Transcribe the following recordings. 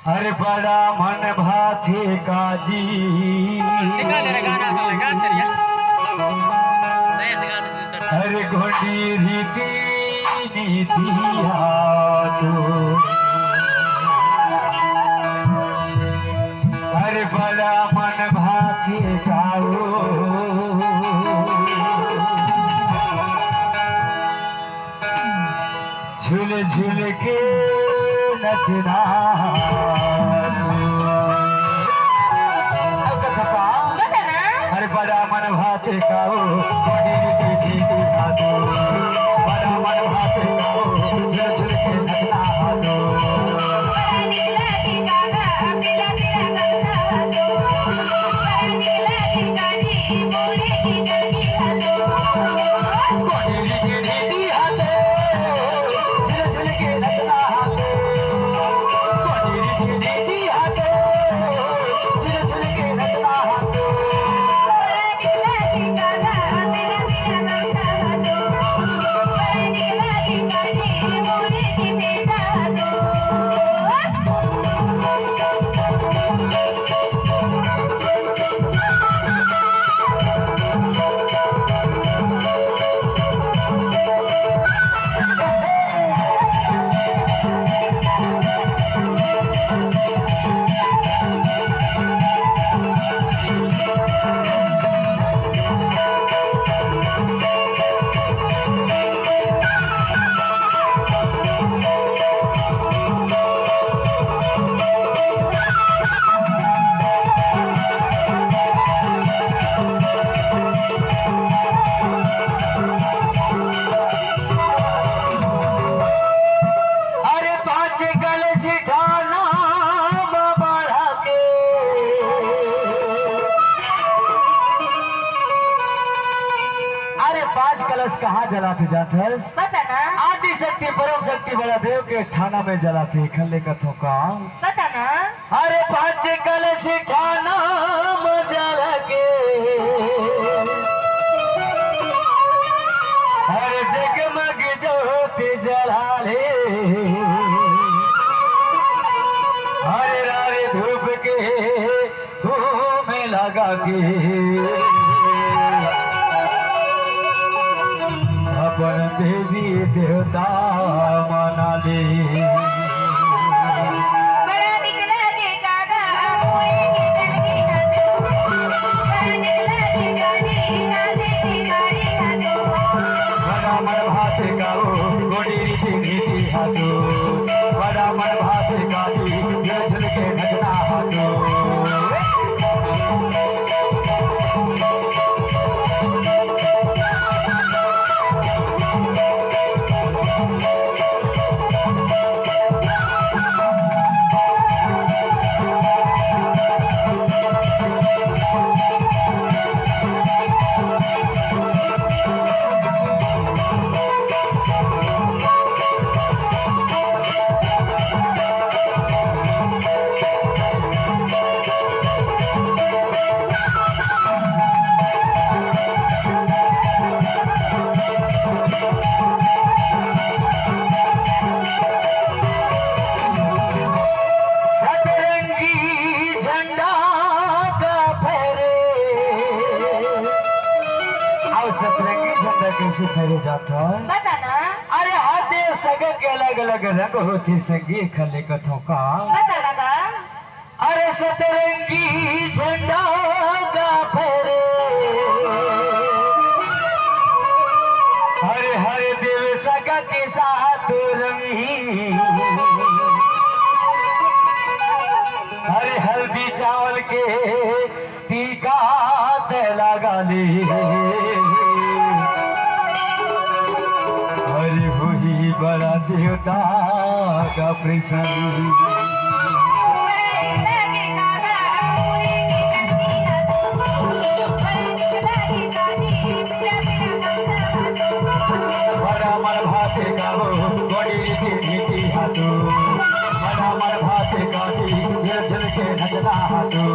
अरे बड़ा मन भाथे काजी अरे घोड़ी रीति नीतिया तो अरे बड़ा मन भाथे काओ झूल झूल के नचना अरे बड़ा मन भाते खाओ बड़ा मन भाते खाओ झुल झुल के नचना हाथो कहाँ जलाते जाते बता ना। आदि शक्ति परम शक्ति बड़ा देव के ठाना में जलाते खल्ले कथों का बता ना। अरे पांच कलश ठाना में जला के अरे जगमग ज्योति जला ले अरे रारे धूप के घूमे लगा के अपन देवी देवता मना ले बड़ा निकला के कागा मोए के कलगी हाथो बड़ा निकला के गाड़ी नाले की गाड़ी हाथो बड़ा मन भात गाओ गोड़ी रीति नीति हाथो बड़ा मन भात गाजी झुल झुल के नचना हाथो सतरंगी झंडा कैसे फहरे जाता है बता ना। अरे हाथे सगे के अलग अलग रंग होती संगी खले कथों का बता लगा। अरे सतरंगी झंडा का फहरे हरे हरे देव सगा के साथ रंगी हरे हल्दी चावल के टीका लगा ले हरि वही बड़ा देवता का प्रसन्न बड़ा मन भाते गाओ गोड़ी रीति नीति हाथो बड़ा मन भाते गाजी झुल झुल के नचना हाथो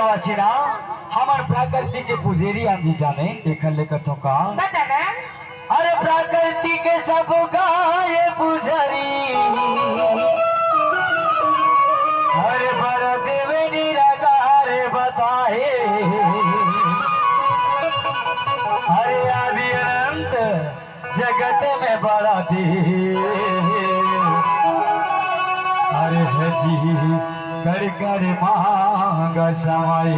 वासीना हमर प्रकृति के पुजेरी आंधी जाने देखल ले कथो का बता ना अरे प्रकृति के सब गाये पुजारी अरे बर देवे निराकार बताए अरे आदि अनंत जगत में बड़ा दे अरे जी कर कर मांग समाए